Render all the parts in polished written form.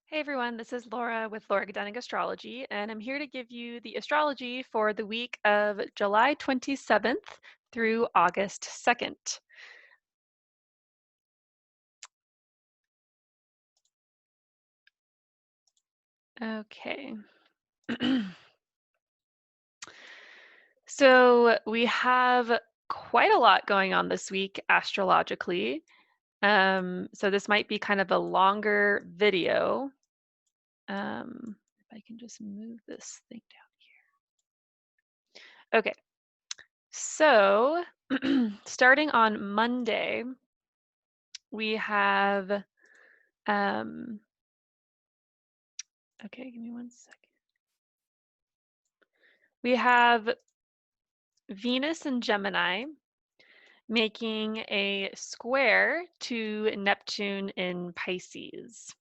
Hey everyone, this is Laura with Laura Gadenic Astrology, and I'm here to give you the astrology for the week of July 27th through August 2nd. Okay. So we have quite a lot going on this week astrologically. So this might be kind of a longer video. If I can just move this thing down here. Okay. So starting on Monday, we have, okay, give me one second. We have Venus and Gemini making a square to Neptune in Pisces.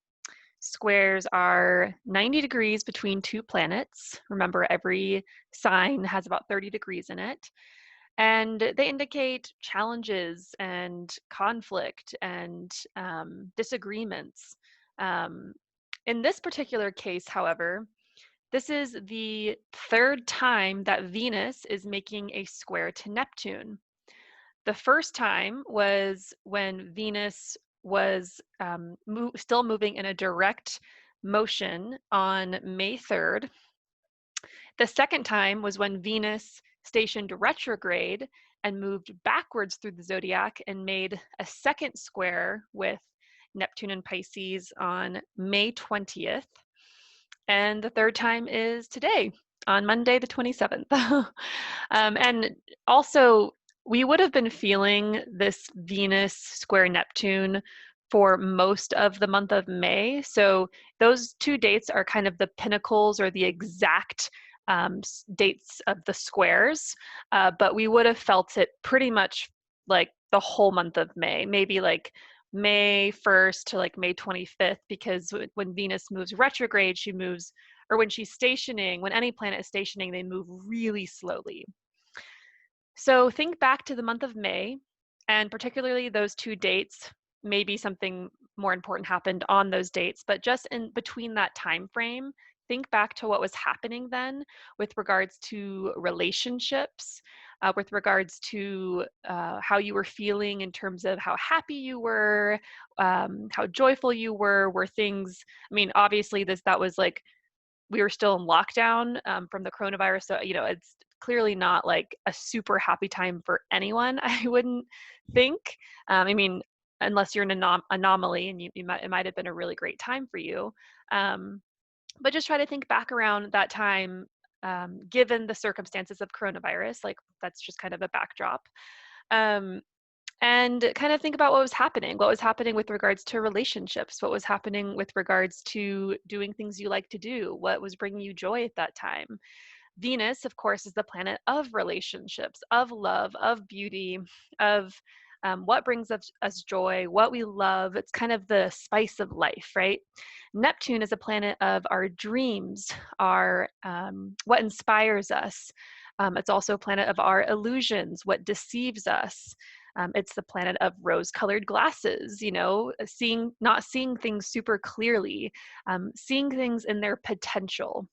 Squares are 90 degrees between two planets. Remember, every sign has about 30 degrees in it. And they indicate challenges and conflict and disagreements. Um, in this particular case, however, this is the third time that Venus is making a square to Neptune. The first time was when Venus was still moving in a direct motion on May 3rd. The second time was when Venus stationed retrograde and moved backwards through the zodiac and made a second square with Neptune and Pisces on May 20th. And the third time is today, on Monday, the 27th. And also, we would have been feeling this Venus square Neptune for most of the month of May. So those two dates are kind of the pinnacles or the exact dates of the squares, but we would have felt it pretty much like the whole month of May, maybe like May 1st to like May 25th, because when Venus moves retrograde, she moves, or when she's stationing, when any planet is stationing, they move really slowly. So think back to the month of May, and particularly those two dates. Maybe something more important happened on those dates, but just in between that time frame, think back to what was happening then with regards to relationships, with regards to how you were feeling in terms of how happy you were, how joyful you were things. I mean, obviously that was like we were still in lockdown from the coronavirus. So, it's clearly not like a super happy time for anyone, I wouldn't think. I mean, unless you're an anomaly and it might have been a really great time for you. But just try to think back around that time, given the circumstances of coronavirus, like that's just kind of a backdrop. Um, and kind of think about what was happening with regards to relationships, what was happening with regards to doing things you like to do, what was bringing you joy at that time. Venus, of course, is the planet of relationships, of love, of beauty, of what brings us joy, what we love. It's kind of the spice of life, right? Neptune is a planet of our dreams, our what inspires us. It's also a planet of our illusions, what deceives us. It's the planet of rose-colored glasses, not seeing things super clearly, seeing things in their potential,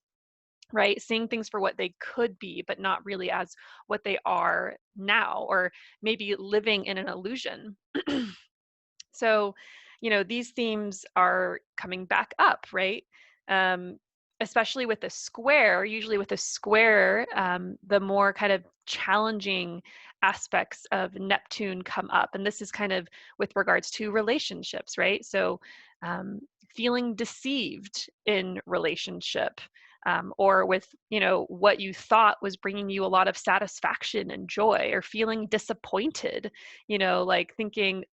right? Seeing things for what they could be, but not really as what they are now, or maybe living in an illusion. So, these themes are coming back up, right? Um, Especially with a square, usually with a square, the more kind of challenging aspects of Neptune come up. And this is kind of with regards to relationships, right? So, feeling deceived in relationship, or with, what you thought was bringing you a lot of satisfaction and joy, or feeling disappointed, like thinking,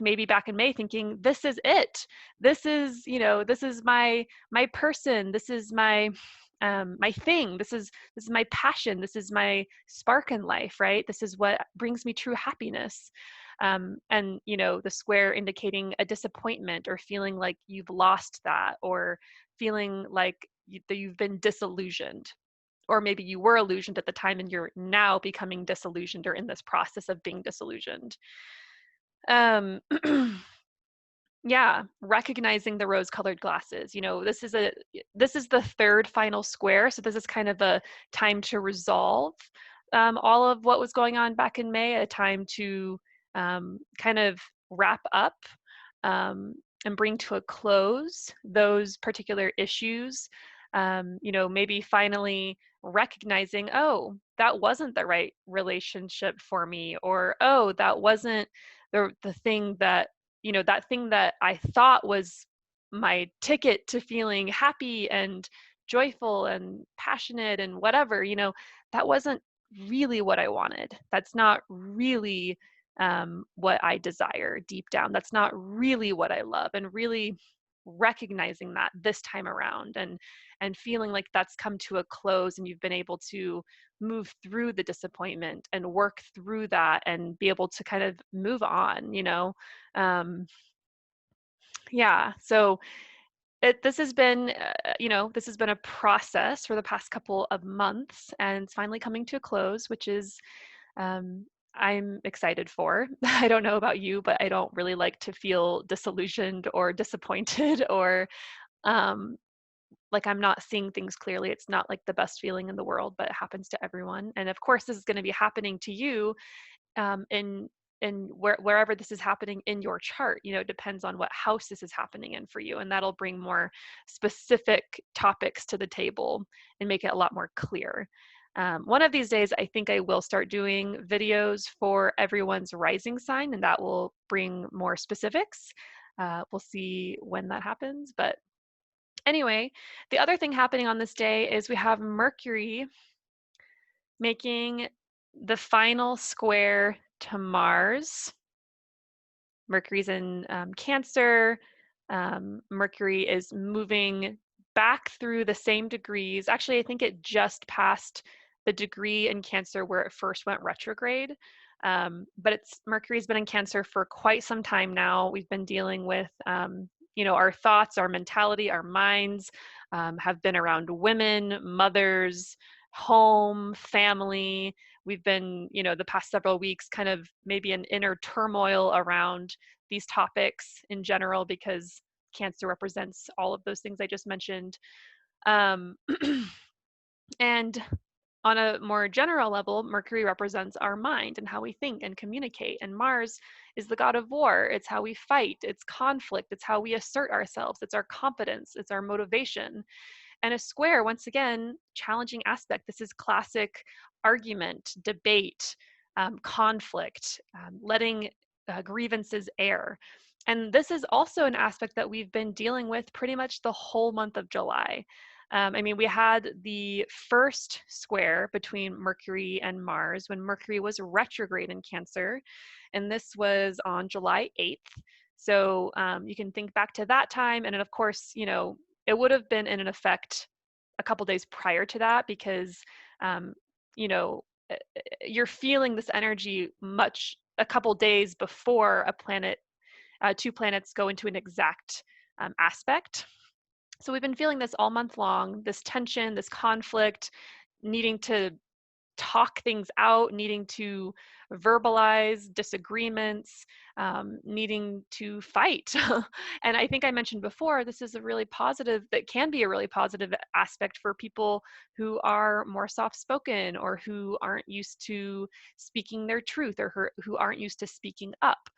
maybe back in May, thinking this is it. This is, this is my person. This is my thing. This is my passion. This is my spark in life, right? This is what brings me true happiness. And the square indicating a disappointment, or feeling like you've lost that, or feeling like that you've been disillusioned, or maybe you were illusioned at the time and you're now becoming disillusioned, or in this process of being disillusioned. Um, Yeah, recognizing the rose-colored glasses. This is the third final square, so this is kind of a time to resolve all of what was going on back in May, a time to kind of wrap up um, and bring to a close those particular issues. Maybe finally recognizing, oh, that wasn't the right relationship for me, or oh, that wasn't the thing that that thing that I thought was my ticket to feeling happy and joyful and passionate and whatever, that wasn't really what I wanted. That's not really what I desire deep down. That's not really what I love. And really recognizing that this time around, and feeling like that's come to a close and you've been able to move through the disappointment and work through that and be able to kind of move on. um, yeah, so this has been this has been a process for the past couple of months, and it's finally coming to a close, which is um, I'm excited for. I don't know about you, but I don't really like to feel disillusioned or disappointed or um, like I'm not seeing things clearly. It's not like the best feeling in the world, but it happens to everyone. And of course, this is going to be happening to you in wherever this is happening in your chart. It depends on what house this is happening in for you, and that'll bring more specific topics to the table and make it a lot more clear. One of these days, I think I will start doing videos for everyone's rising sign, and that will bring more specifics. We'll see when that happens, but anyway, the other thing happening on this day is we have Mercury making the final square to Mars. Mercury's in Cancer. Mercury is moving back through the same degrees. Actually, I think it just passed the degree in Cancer where it first went retrograde. But Mercury's been in Cancer for quite some time now. We've been dealing with our thoughts, our mentality, our minds have been around women, mothers, home, family. We've been, the past several weeks, kind of maybe an inner turmoil around these topics in general, because Cancer represents all of those things I just mentioned. Um, and on a more general level, Mercury represents our mind and how we think and communicate. And Mars is the god of war. It's how we fight, it's conflict, it's how we assert ourselves, it's our competence, it's our motivation. And a square, once again, challenging aspect. This is classic argument, debate, conflict, letting grievances air. And this is also an aspect that we've been dealing with pretty much the whole month of July. We had the first square between Mercury and Mars when Mercury was retrograde in Cancer, and this was on July 8th. So you can think back to that time, and then of course, it would have been in effect a couple days prior to that, because um, you know you're feeling this energy much a couple days before two planets go into an exact aspect. So we've been feeling this all month long, this tension, this conflict, needing to talk things out, needing to verbalize disagreements, needing to fight. And I think I mentioned before, this is that can be a really positive aspect for people who are more soft spoken, or who aren't used to speaking their truth, or who aren't used to speaking up.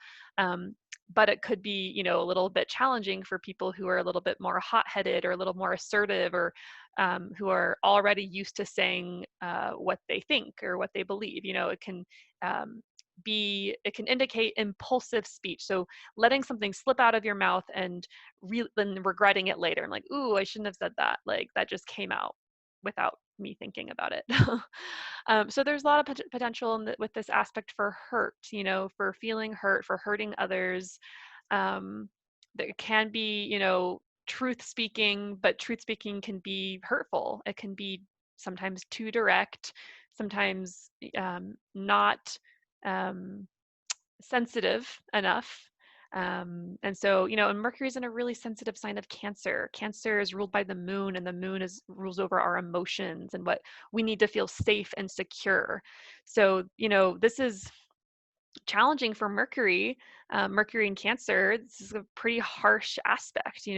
But it could be, a little bit challenging for people who are a little bit more hot-headed or a little more assertive, or who are already used to saying what they think or what they believe. It can it can indicate impulsive speech. So letting something slip out of your mouth and then regretting it later, and like, ooh, I shouldn't have said that. Like, that just came out without me thinking about it. So there's a lot of potential with this aspect for hurt, for feeling hurt, for hurting others. There can be, truth speaking, but truth speaking can be hurtful. It can be sometimes too direct, sometimes not um, sensitive enough. And so, and Mercury's in a really sensitive sign of Cancer. Cancer is ruled by the moon, and the moon rules over our emotions and what we need to feel safe and secure. So, this is challenging for Mercury. Mercury in Cancer, this is a pretty harsh aspect.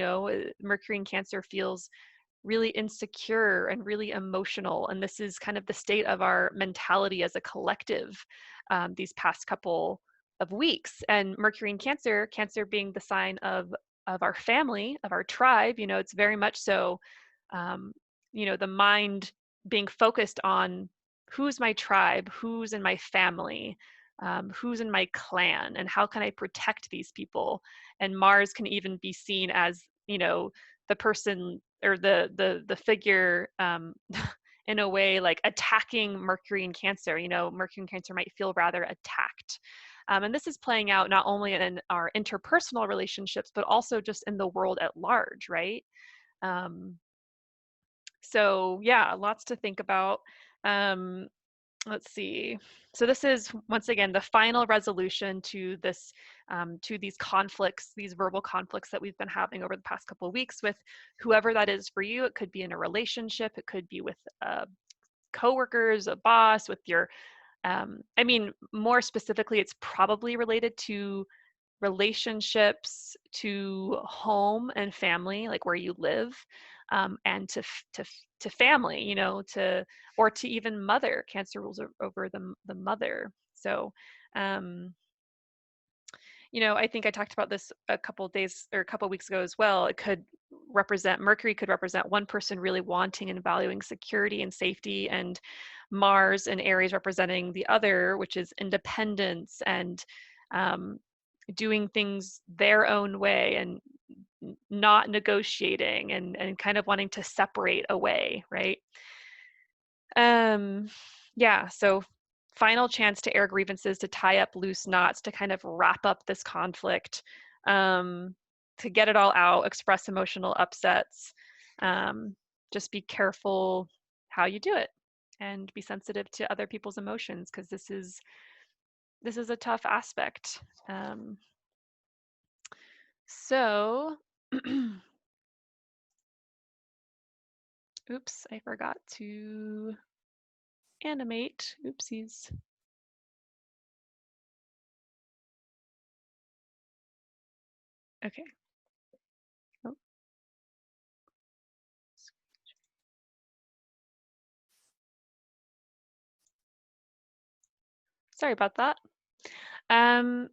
Mercury in Cancer feels really insecure and really emotional. And this is kind of the state of our mentality as a collective these past couple of weeks. And Mercury in Cancer, Cancer being the sign of our family, of our tribe, it's very much so, um, the mind being focused on who's my tribe, who's in my family, who's in my clan, and how can I protect these people. And Mars can even be seen as, the person or the figure in a way like attacking Mercury and Cancer. Mercury and Cancer might feel rather attacked. And this is playing out not only in our interpersonal relationships, but also just in the world at large, right? Um, so yeah, lots to think about. Um, let's see. So this is once again the final resolution to this, to these conflicts, these verbal conflicts that we've been having over the past couple of weeks with whoever that is for you. It could be in a relationship. It could be with coworkers, a boss, with your. I mean, more specifically, it's probably related to relationships, to home and family, like where you live, and to family, or to even mother. Cancer rules over the mother. So, um, I think I talked about this a couple days or a couple weeks ago as well. It could represent, Mercury could represent one person really wanting and valuing security and safety, and Mars and Aries representing the other, which is independence and um, doing things their own way and not negotiating and kind of wanting to separate away, right? Um, yeah, so final chance to air grievances, to tie up loose knots, to kind of wrap up this conflict, um, to get it all out, express emotional upsets. Just be careful how you do it and be sensitive to other people's emotions, because this is a tough aspect. So oops, I forgot to animate. Oopsies. Okay. Oh, sorry about that. Um,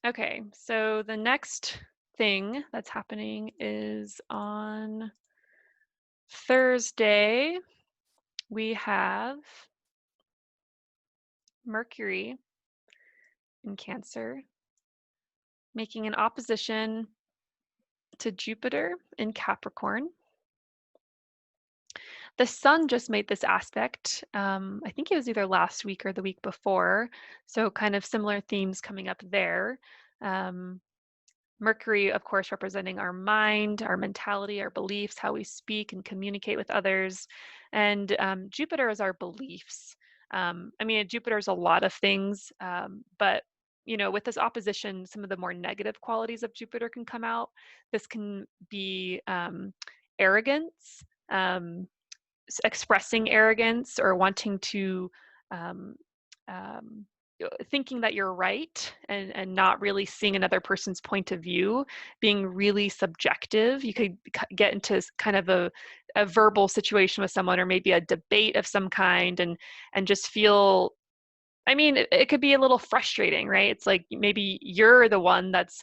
okay, so the next thing that's happening is on Thursday. We have Mercury in Cancer making an opposition to Jupiter in Capricorn. The sun just made this aspect. I think it was either last week or the week before. So kind of similar themes coming up there. Um, Mercury, of course, representing our mind, our mentality, our beliefs, how we speak and communicate with others. And Jupiter is our beliefs. I mean, Jupiter is a lot of things, but with this opposition, some of the more negative qualities of Jupiter can come out. This can be arrogance, expressing arrogance, or wanting to um, um, thinking that you're right and not really seeing another person's point of view, being really subjective. You could get into kind of a verbal situation with someone, or maybe a debate of some kind, and just feel, I mean, it could be a little frustrating, right? It's like maybe you're the one that's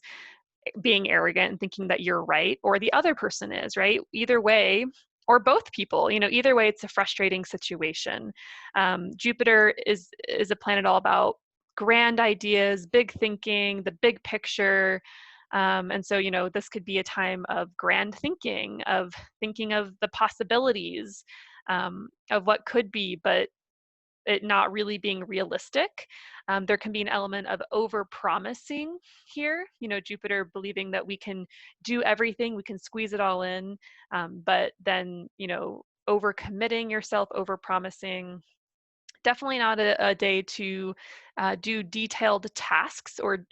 being arrogant and thinking that you're right, or the other person is, right? Either way, or both people, either way, it's a frustrating situation. Jupiter is a planet all about grand ideas, big thinking, the big picture. And so, this could be a time of grand thinking, of thinking of the possibilities, of what could be, but it not really being realistic. There can be an element of over promising here, Jupiter believing that we can do everything, we can squeeze it all in, but then, over committing yourself, over promising. Definitely not a day to do detailed tasks or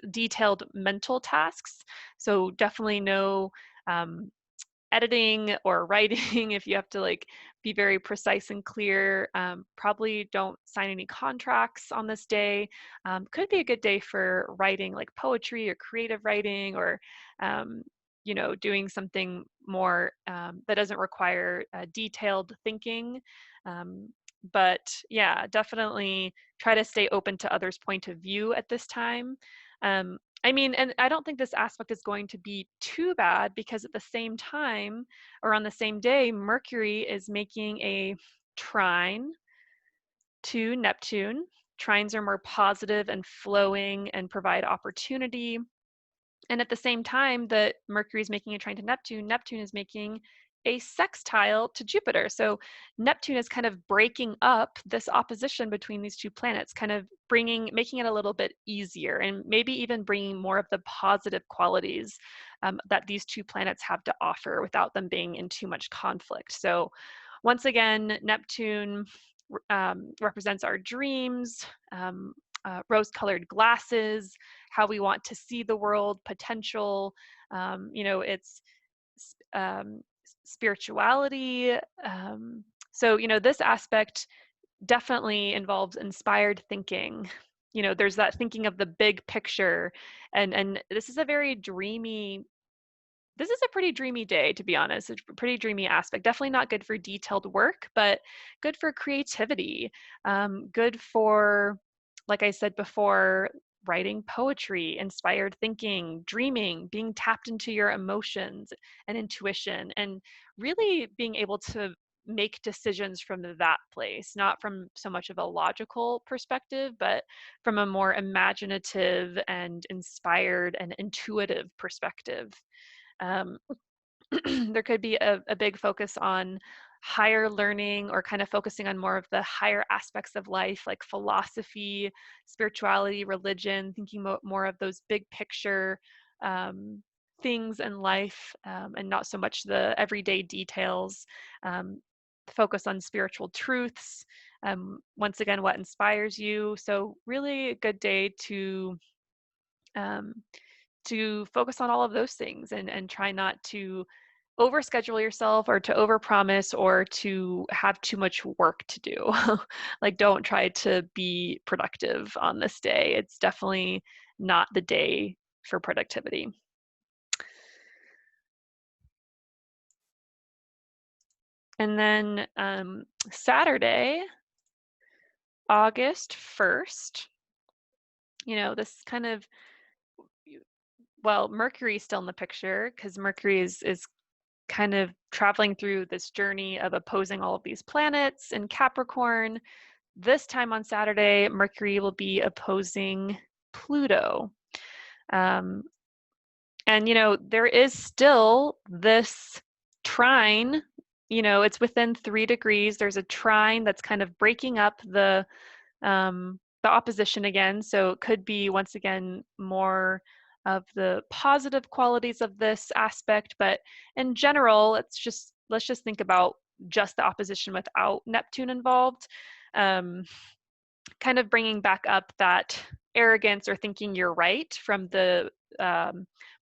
detailed mental tasks. So definitely no editing or writing, if you have to like be very precise and clear, probably don't sign any contracts on this day. Could be a good day for writing like poetry or creative writing, or doing something more that doesn't require detailed thinking. Um, but yeah, definitely try to stay open to others' point of view at this time. I mean, and I don't think this aspect is going to be too bad, because at the same time, or on the same day, Mercury is making a trine to Neptune. Trines are more positive and flowing and provide opportunity. And at the same time that Mercury is making a trine to Neptune, Neptune is making a sextile to Jupiter. So Neptune is kind of breaking up this opposition between these two planets, kind of making it a little bit easier, and maybe even bringing more of the positive qualities that these two planets have to offer without them being in too much conflict. So once again, Neptune represents our dreams, rose-colored glasses, how we want to see the world, potential. It's spirituality. So this aspect definitely involves inspired thinking. There's that thinking of the big picture, and this is a pretty dreamy day, to be honest. It's a pretty dreamy aspect. Definitely not good for detailed work, but good for creativity. Good for, like I said before, writing poetry, inspired thinking, dreaming, being tapped into your emotions and intuition, and really being able to make decisions from that place, not from so much of a logical perspective, but from a more imaginative and inspired and intuitive perspective. Um, there could be a big focus on higher learning, or kind of focusing on more of the higher aspects of life, like philosophy, spirituality, religion, thinking more of those big picture um, things in life, and not so much the everyday details. Um, Focus on spiritual truths. Once again, what inspires you. So really a good day um, to focus on all of those things, and try not to overschedule yourself, or to overpromise, or to have too much work to do. Like, don't try to be productive on this day. It's definitely not the day for productivity. And then Saturday, August 1st, this kind of, well, Mercury's still in the picture, because Mercury is kind of traveling through this journey of opposing all of these planets in Capricorn. This time on Saturday, Mercury will be opposing Pluto. Um, and, there is still this trine, it's within 3 degrees. There's a trine that's kind of breaking up the opposition again. So it could be, once again, more of the positive qualities of this aspect. But in general, let's just think about just the opposition without Neptune involved. Kind of bringing back up that arrogance, or thinking you're right, from the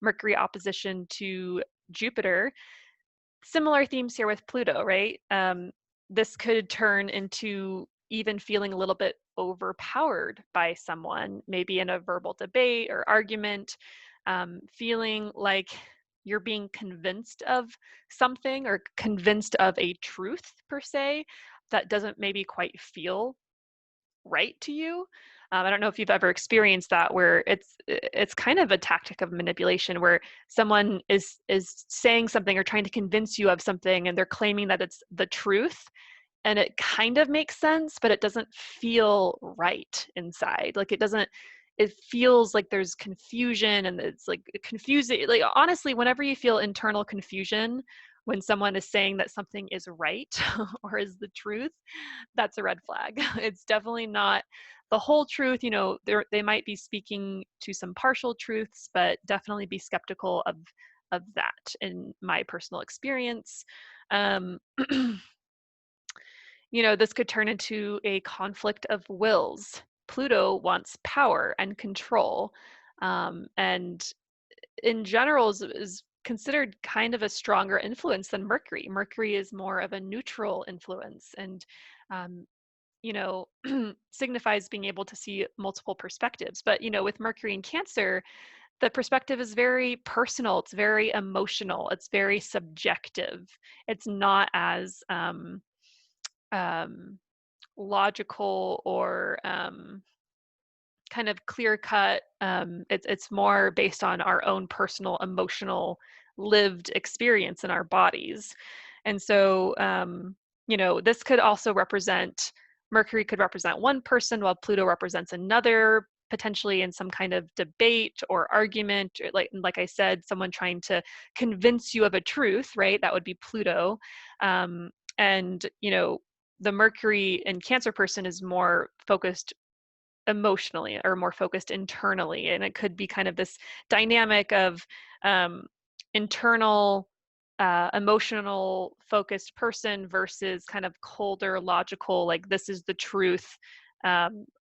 Mercury opposition to Jupiter. Similar themes here with Pluto, right? This could turn into even feeling a little bit overpowered by someone, maybe in a verbal debate or argument, feeling like you're being convinced of something, or convinced of a truth per se, that doesn't maybe quite feel right to you. I don't know if you've ever experienced that, where it's kind of a tactic of manipulation, where someone is saying something or trying to convince you of something, and they're claiming that it's the truth, and it kind of makes sense, but it doesn't feel right inside. Like, it feels like there's confusion, and it's like confusing. Like, honestly, whenever you feel internal confusion when someone is saying that something is right or is the truth, that's a red flag. It's definitely not the whole truth. They might be speaking to some partial truths, but definitely be skeptical of that, in my personal experience. Um, this could turn into a conflict of wills. Pluto wants power and control, and in general is considered kind of a stronger influence than Mercury. Mercury is more of a neutral influence, and um, you know, signifies being able to see multiple perspectives. But, with Mercury and Cancer, the perspective is very personal, it's very emotional, it's very subjective. It's not as um, logical or kind of clear cut. It's more based on our own personal, emotional, lived experience in our bodies. And so, this could also represent, Mercury could represent one person while Pluto represents another, potentially in some kind of debate or argument, or like I said, someone trying to convince you of a truth, right? That would be Pluto. And, the Mercury and Cancer person is more focused emotionally or more focused internally, and it could be kind of this dynamic of um, internal emotional focused person versus kind of colder logical, like this is the truth,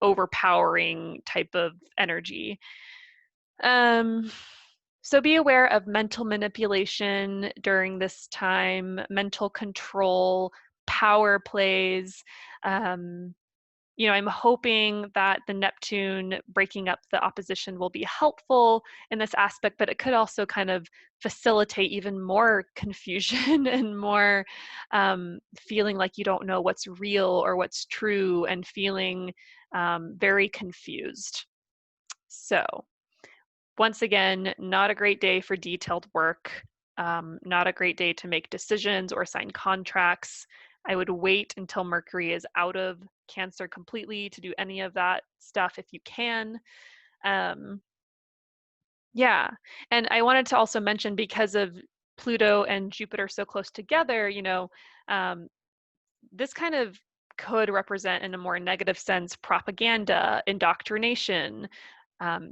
overpowering type of energy. So be aware of mental manipulation during this time, mental control, power plays. um, I'm hoping that the Neptune breaking up the opposition will be helpful in this aspect, but it could also kind of facilitate even more confusion and more feeling like you don't know what's real or what's true, and feeling very confused. So, once again, not a great day for detailed work, not a great day to make decisions or sign contracts. I would wait until Mercury is out of Cancer completely to do any of that stuff if you can. Um, yeah, and I wanted to also mention, because of Pluto and Jupiter so close together, um, this kind of could represent, in a more negative sense, propaganda, indoctrination,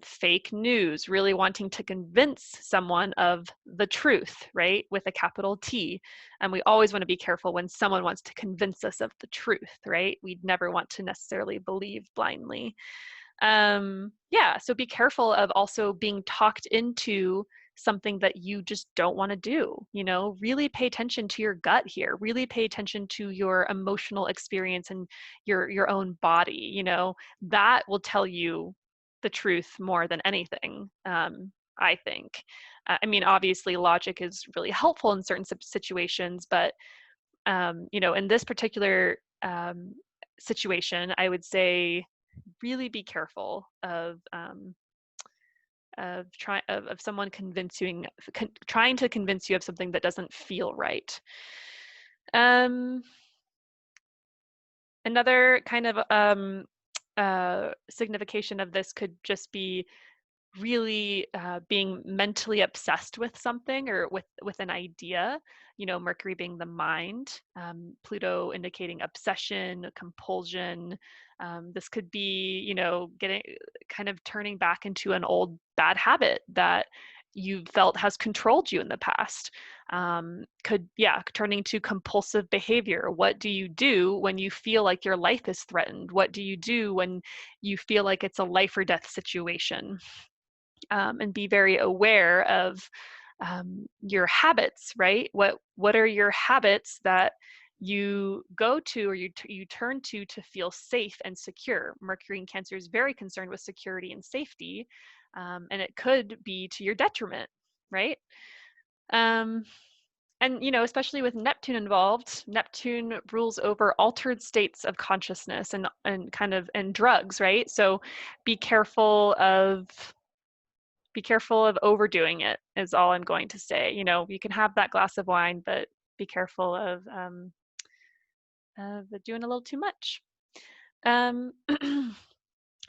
fake news, really wanting to convince someone of the truth, right? With a capital T. And we always want to be careful when someone wants to convince us of the truth, right? We'd never want to necessarily believe blindly. Yeah, so be careful of also being talked into something that you just don't want to do. Really pay attention to your gut here, really pay attention to your emotional experience and your own body. That will tell you the truth more than anything. I think. I mean, obviously logic is really helpful in certain situations, but in this particular situation, I would say really be careful of someone trying to convince you of something that doesn't feel right. Another kind of signification of this could just be really being mentally obsessed with something, or with an idea. Mercury being the mind, Pluto indicating obsession, compulsion. This could be, getting kind of turning back into an old bad habit that you felt has controlled you in the past. Turning to compulsive behavior. What do you do when you feel like your life is threatened? What do you do when you feel like it's a life or death situation? And be very aware of your habits, right? What are your habits that you go to, or you turn to feel safe and secure? Mercury in Cancer is very concerned with security and safety, and it could be to your detriment, right? Um, and especially with Neptune involved, Neptune rules over altered states of consciousness and kind of and drugs, right? So be careful of overdoing it, is all I'm going to say. You can have that glass of wine, but be careful of doing a little too much. Um,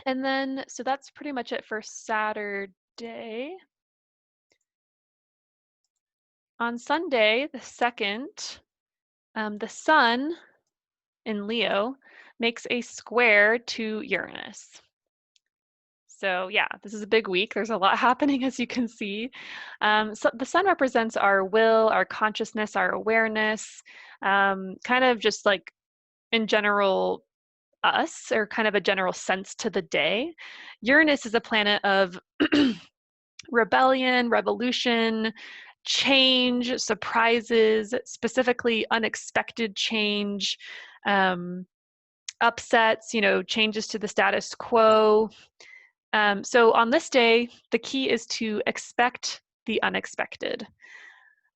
and then, so that's pretty much it for Saturday. On Sunday, the 2nd, the Sun in Leo makes a square to Uranus. So yeah, this is a big week. There's a lot happening, as you can see. So the Sun represents our will, our consciousness, our awareness, kind of just like in general us, or kind of a general sense to the day. Uranus is a planet of rebellion, revolution, change, surprises, specifically unexpected change, upsets, changes to the status quo. So on this day, the key is to expect the unexpected,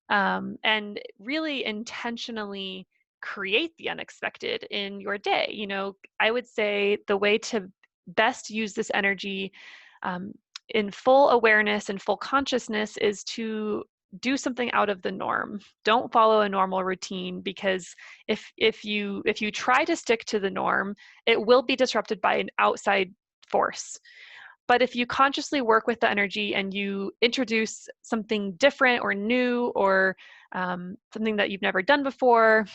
and really intentionally create the unexpected in your day. I would say the way to best use this energy, um, in full awareness and full consciousness, is to do something out of the norm. Don't follow a normal routine, because if you try to stick to the norm, it will be disrupted by an outside force. But if you consciously work with the energy and you introduce something different or new, or something that you've never done before,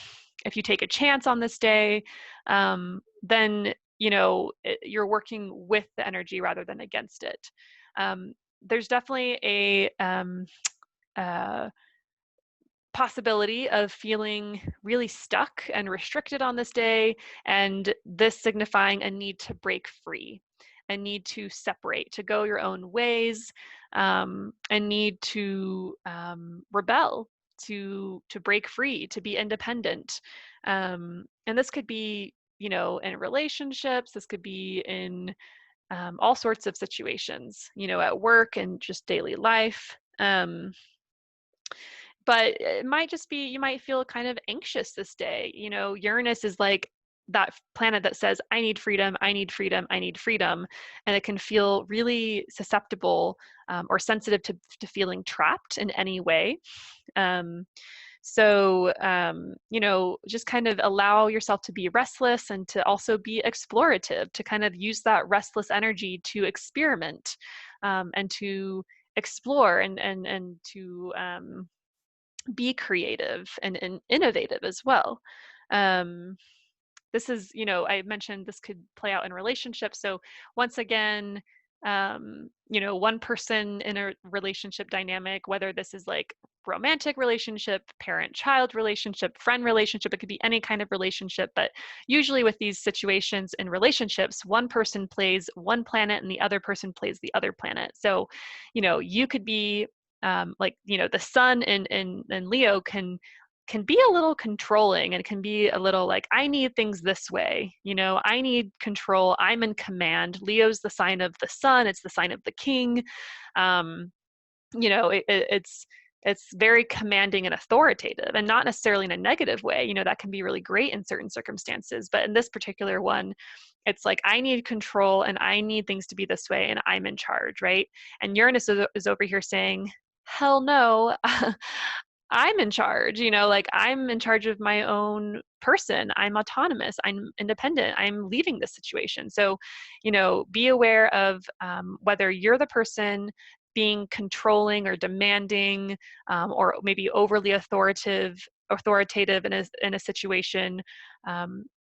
if you take a chance on this day, then you're working with the energy rather than against it. There's definitely a uh, possibility of feeling really stuck and restricted on this day, and this signifying a need to break free, a need to separate, to go your own ways, a need to rebel, to break free, to be independent. And this could be, in relationships. This could be in all sorts of situations, at work and just daily life. But it might just be, you might feel kind of anxious this day. Uranus is like that planet that says, I need freedom, I need freedom, I need freedom. And it can feel really susceptible, or sensitive to feeling trapped in any way. So, just kind of allow yourself to be restless, and to also be explorative, to kind of use that restless energy to experiment, and to explore, and to be creative and innovative as well. Um, this is, I mentioned this could play out in relationships. So once again, one person in a relationship dynamic, whether this is like romantic relationship, parent-child relationship, friend relationship, it could be any kind of relationship. But usually with these situations in relationships, one person plays one planet and the other person plays the other planet. So, you could be the sun in Leo can be a little controlling, and can be a little like, I need things this way, I need control, I'm in command. Leo's the sign of the sun, it's the sign of the king. It's very commanding and authoritative, and not necessarily in a negative way. That can be really great in certain circumstances, but in this particular one, it's like, I need control and I need things to be this way, and I'm in charge, right? And Uranus is over here saying, hell no. I'm in charge, like, I'm in charge of my own person. I'm autonomous. I'm independent. I'm leaving this situation. So, be aware of, whether you're the person being controlling or demanding, or maybe overly authoritative in a situation,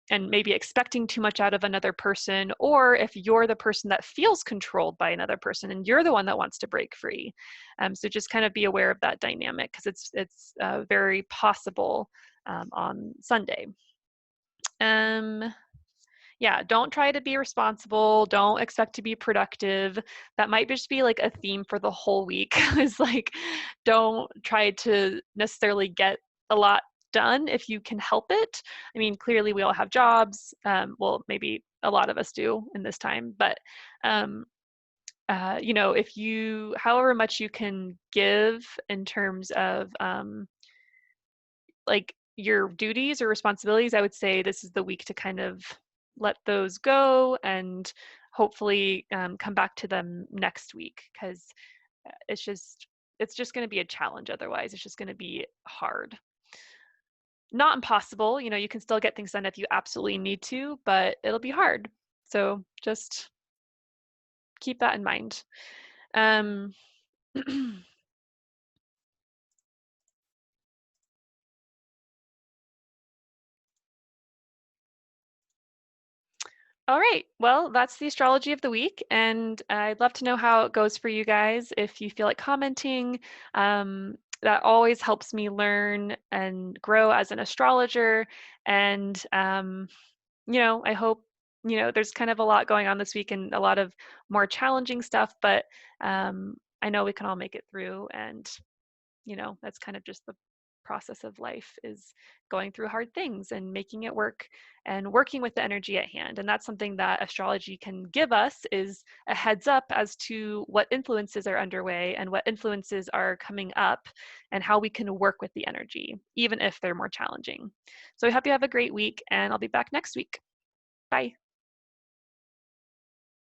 and maybe expecting too much out of another person, or if you're the person that feels controlled by another person and you're the one that wants to break free. So just kind of be aware of that dynamic, because it's very possible on Sunday. Yeah, don't try to be responsible. Don't expect to be productive. That might just be like a theme for the whole week. Is like, don't try to necessarily get a lot done if you can help it. I mean, clearly we all have jobs. Well, maybe a lot of us do in this time, but if you, however much you can give in terms of like your duties or responsibilities, I would say this is the week to kind of let those go, and hopefully come back to them next week, because it's just going to be a challenge. Otherwise, it's just going to be hard. Not impossible. You can still get things done if you absolutely need to, but it'll be hard. So just keep that in mind. Um, All right. Well, that's the astrology of the week, and I'd love to know how it goes for you guys. If you feel like commenting, that always helps me learn and grow as an astrologer. And I hope, there's kind of a lot going on this week and a lot of more challenging stuff, but I know we can all make it through, and that's kind of just the process of life, is going through hard things and making it work and working with the energy at hand. And that's something that astrology can give us, is a heads up as to what influences are underway and what influences are coming up, and how we can work with the energy, even if they're more challenging. So I hope you have a great week, and I'll be back next week. Bye.